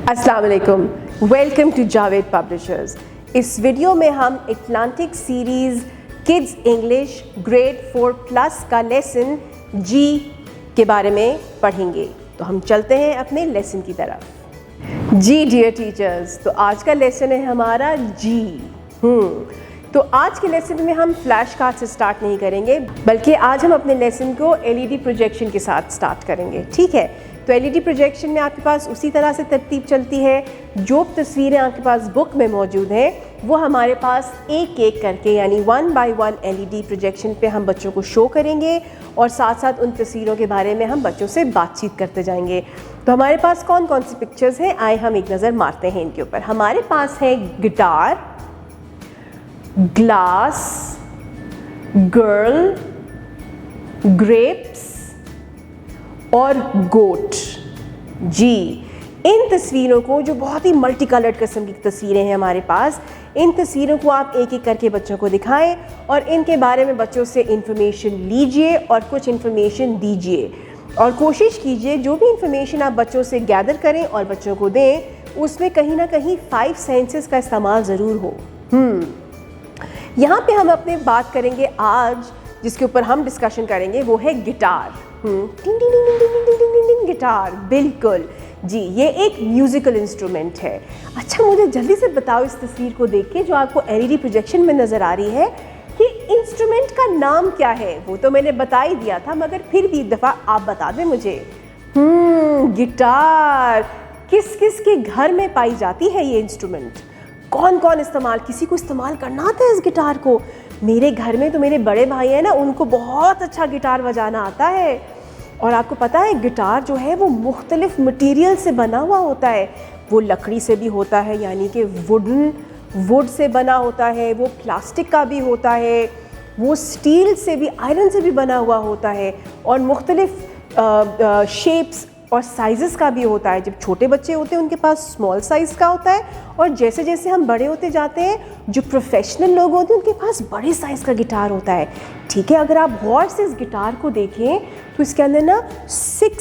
अस्सलाम वालेकुम, welcome to Javed publishers. इस वीडियो में हम Atlantic series kids English grade 4+ का लेसन जी के बारे में पढ़ेंगे। तो हम चलते हैं अपने लेसन की तरफ। जी डियर टीचर्स, तो आज का लेसन है हमारा जी। तो आज के लेसन में हम फ्लैश कार्ड से स्टार्ट नहीं करेंगे, बल्कि आज हम अपने लेसन को एलईडी प्रोजेक्शन के साथ स्टार्ट करेंगे। ठीक है, तो एलईडी प्रोजेक्शन में आपके पास उसी तरह से तरतीब चलती है। जो तस्वीरें आपके पास बुक में मौजूद हैं वो हमारे पास एक एक करके यानी 1 by 1 एलईडी प्रोजेक्शन पे हम बच्चों को शो करेंगे और साथ साथ उन तस्वीरों के बारे में हम बच्चों से बातचीत करते जाएंगे। तो हमारे पास कौन कौन सी पिक्चर्स हैं, आए हम एक नज़र मारते हैं इनके ऊपर। हमारे पास है गिटार, ग्लास, गर्ल, ग्रेप्स और गोट। जी, इन तस्वीरों को, जो बहुत ही मल्टी कलर्ड किस्म की तस्वीरें हैं हमारे पास, इन तस्वीरों को आप एक एक करके बच्चों को दिखाएं और इनके बारे में बच्चों से इंफॉर्मेशन लीजिए और कुछ इंफॉर्मेशन दीजिए। और कोशिश कीजिए जो भी इंफॉर्मेशन आप बच्चों से गैदर करें और बच्चों को दें, उसमें कहीं ना कहीं 5 सेंसेस का इस्तेमाल ज़रूर हो। यहाँ पे हम अपने बात करेंगे आज, जिसके ऊपर हम डिस्कशन करेंगे, वो है गिटार। टिंग टिंग टिंग टिंग टिंग टिंग टिंग, गिटार, बिल्कुल जी, ये एक म्यूज़िकल इंस्ट्रूमेंट है। अच्छा, मुझे जल्दी से बताओ इस तस्वीर को देख के, जो आपको एलईडी प्रोजेक्शन में नज़र आ रही है, कि इंस्ट्रूमेंट का नाम क्या है। वो तो मैंने बता ही दिया था, मगर फिर भी एक दफ़ा आप बता दें मुझे। गिटार किस किस के घर में पाई जाती है ये इंस्ट्रूमेंट? कौन कौन इस्तेमाल, किसी को इस्तेमाल करना आता है इस गिटार को? मेरे घर में तो मेरे बड़े भाई हैं ना, उनको बहुत अच्छा गिटार बजाना आता है। और आपको पता है गिटार जो है वो मुख्तलिफ मटेरियल से बना हुआ होता है। वो लकड़ी से भी होता है, यानी कि वुड से बना होता है, वो प्लास्टिक का भी होता है, वो स्टील से भी, आयरन से भी बना हुआ होता है, और मुख्तलिफ शेप्स और साइज़ेस का भी होता है। जब छोटे बच्चे होते हैं उनके पास स्मॉल साइज़ का होता है, और जैसे जैसे हम बड़े होते जाते हैं, जो प्रोफेशनल लोग होते हैं उनके पास बड़े साइज़ का गिटार होता है। ठीक है, अगर आप गौर से इस गिटार को देखें तो इसके अंदर ना 6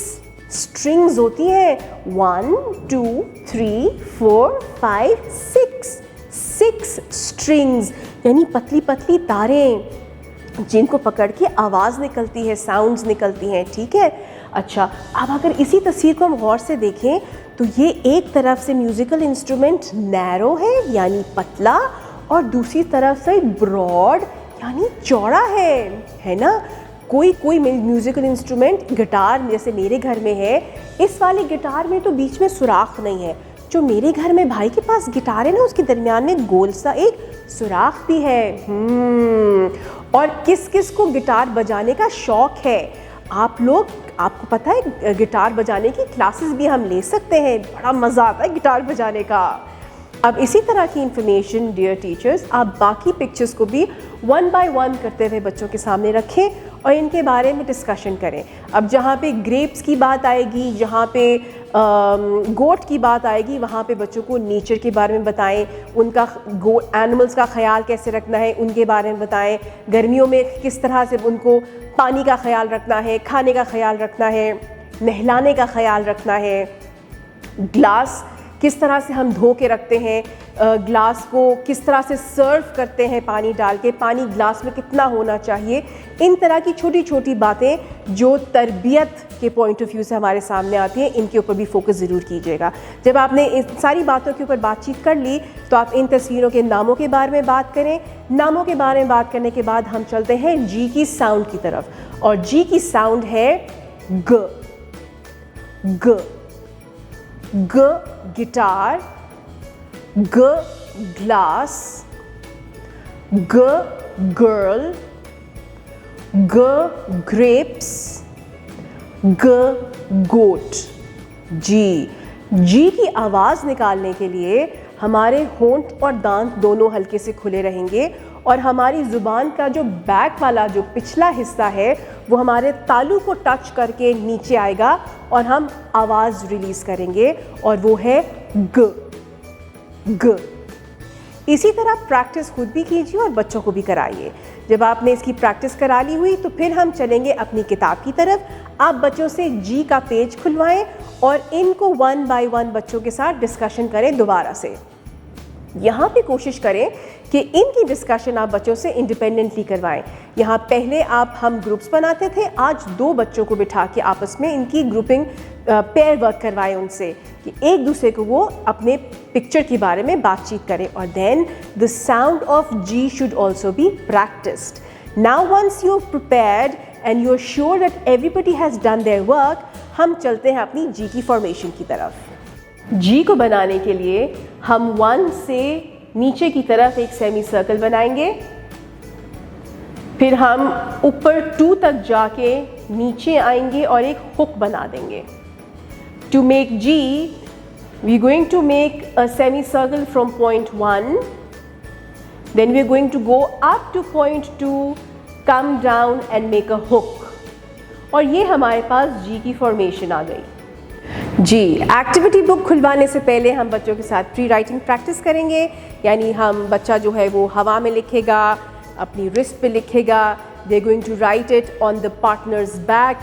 स्ट्रिंग्स होती हैं। 1 2 3 4 5 6 स्ट्रिंग्स, यानी पतली पतली तारें, जिनको पकड़ के आवाज़ निकलती है, साउंड्स निकलती हैं। ठीक है, अच्छा, अब अगर इसी तस्वीर को हम गौर से देखें तो ये एक तरफ से म्यूज़िकल इंस्ट्रूमेंट नैरो है यानी पतला, और दूसरी तरफ से ब्रॉड यानी चौड़ा है ना। कोई म्यूज़िकल इंस्ट्रूमेंट, गिटार जैसे मेरे घर में है, इस वाले गिटार में तो बीच में सुराख नहीं है। जो मेरे घर में भाई के पास गिटार है ना, उसके दरमियान में गोल सा एक सुराख भी है। और किस किस को गिटार बजाने का शौक़ है? आप लोग, आपको पता है गिटार बजाने की क्लासेस भी हम ले सकते हैं, बड़ा मज़ा आता है गिटार बजाने का। अब इसी तरह की इंफॉर्मेशन डियर टीचर्स, आप बाकी पिक्चर्स को भी 1 by 1 करते हुए बच्चों के सामने रखें और इनके बारे में डिस्कशन करें। अब जहाँ पे ग्रेप्स की बात आएगी, जहाँ पे गोट की बात आएगी, वहाँ पे बच्चों को नेचर के बारे में बताएं, उनका एनिमल्स का ख्याल कैसे रखना है उनके बारे में बताएं। गर्मियों में किस तरह से उनको पानी का ख्याल रखना है, खाने का ख्याल रखना है, नहलाने का ख्याल रखना है। ग्लास किस तरह से हम धो के रखते हैं, ग्लास को किस तरह से सर्व करते हैं पानी डाल के, पानी ग्लास में कितना होना चाहिए। इन तरह की छोटी छोटी बातें जो तरबियत के पॉइंट ऑफ व्यू से हमारे सामने आती हैं, इनके ऊपर भी फोकस ज़रूर कीजिएगा। जब आपने इन सारी बातों के ऊपर बातचीत कर ली तो आप इन तस्वीरों के नामों के बारे में बात करें। नामों के बारे में बात करने के बाद हम चलते हैं जी की साउंड की तरफ, और जी की साउंड है ग। ग गिटार, ग ग्लास, ग गर्ल, ग ग्रेप्स, ग गोट। जी की आवाज़ निकालने के लिए हमारे होंठ और दांत दोनों हल्के से खुले रहेंगे, और हमारी ज़ुबान का जो बैक वाला जो पिछला हिस्सा है वो हमारे तालू को टच करके नीचे आएगा और हम आवाज़ रिलीज़ करेंगे, और वो है ग। इसी तरह प्रैक्टिस खुद भी कीजिए और बच्चों को भी कराइए। जब आपने इसकी प्रैक्टिस करा ली हुई तो फिर हम चलेंगे अपनी किताब की तरफ। आप बच्चों से जी का पेज खुलवाएं और इनको 1 बाय 1 बच्चों के साथ डिस्कशन करें दोबारा से। यहाँ पे कोशिश करें कि इनकी डिस्कशन आप बच्चों से इंडिपेंडेंटली करवाएं। यहाँ पहले हम ग्रुप्स बनाते थे, आज 2 बच्चों को बिठा के आपस में इनकी ग्रुपिंग पेयर वर्क करवाएं उनसे कि एक दूसरे को वो अपने पिक्चर के बारे में बातचीत करें। और then the sound of G should also be practised. Now once you prepared and you are sure that everybody has done their work, हम चलते हैं अपनी जी की फॉर्मेशन की तरफ। जी को बनाने के लिए हम 1 से नीचे की तरफ एक सेमी सर्कल बनाएंगे, फिर हम ऊपर 2 तक जाके नीचे आएंगे और एक हुक बना देंगे। To make G we are going to make a semi circle from point 1, then we are going to go up to point 2, come down and make a hook, और ये हमारे पास जी की फॉर्मेशन आ गई। जी, एक्टिविटी बुक खुलवाने से पहले हम बच्चों के साथ प्री राइटिंग प्रैक्टिस करेंगे, यानी हम बच्चा जो है वो हवा में लिखेगा, अपनी रिस्ट पे लिखेगा। They are going to write it on the partners back,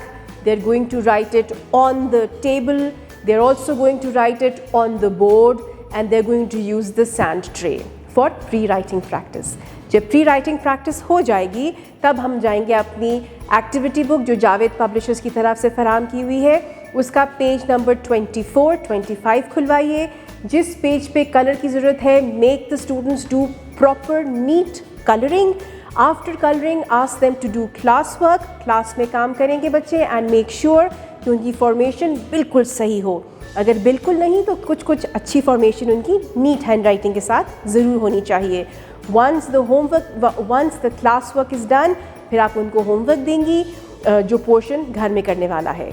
they are going to write it on the table, they are also going to write it on the board and they are going to use the sand tray for pre writing practice. जब pre writing practice हो जाएगी तब हम जाएंगे अपनी activity book जो Javed publishers की तरफ से फराहम की हुई है, उसका पेज नंबर 24, 25 खुलवाइए। जिस पेज पे कलर की ज़रूरत है, make the students do proper neat colouring. After colouring ask them to do class work. Class में काम करेंगे बच्चे एंड मेक श्योर कि उनकी फॉर्मेशन बिल्कुल सही हो। अगर बिल्कुल नहीं तो कुछ अच्छी फॉर्मेशन उनकी नीट हैंड राइटिंग के साथ ज़रूर होनी चाहिए। Once the class work is done, फिर आप उनको होमवर्क देंगी जो पोर्शन घर में करने वाला है।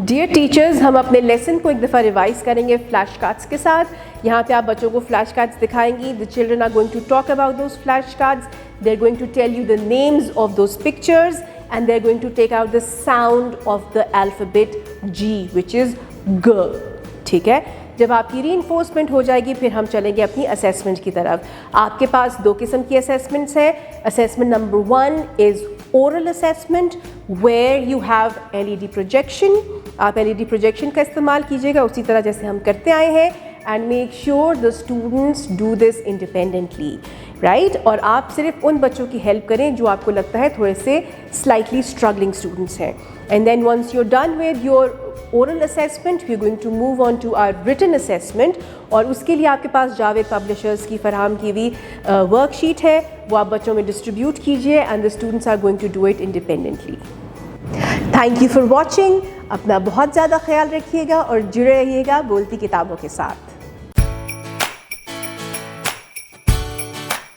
डियर टीचर्स, हम अपने लेसन को एक दफ़ा रिवाइज करेंगे फ्लैश कार्ड्स के साथ। यहाँ पे आप बच्चों को फ्लैश कार्ड्स दिखाएंगी। The children are going to talk about those flash cards, they are going to tell you the names of those pictures and they are going to take out the sound of the alphabet G which is ग। ठीक है, जब आपकी reinforcement हो जाएगी फिर हम चलेंगे अपनी असेसमेंट की तरफ। आपके पास 2 किस्म की असेसमेंट्स हैं। Assessment number 1 is oral assessment where you have LED projection. आप LED प्रोजेक्शन का इस्तेमाल कीजिएगा उसी तरह जैसे हम करते आए हैं, and make sure the students do this independently, right. और आप सिर्फ उन बच्चों की हेल्प करें जो आपको लगता है थोड़े से स्लाइटली स्ट्रगलिंग स्टूडेंट्स हैं। And then once you are done with your oral assessment, we are going to move on to our written assessment, और उसके लिए आपके पास जावेद पब्लिशर्स की फराहम की हुई वर्कशीट है, वो आप बच्चों में डिस्ट्रीब्यूट कीजिए and the students are going to do it independently. Thank you for watching. अपना बहुत ज़्यादा ख्याल रखिएगा और जुड़े रहिएगा बोलती किताबों के साथ।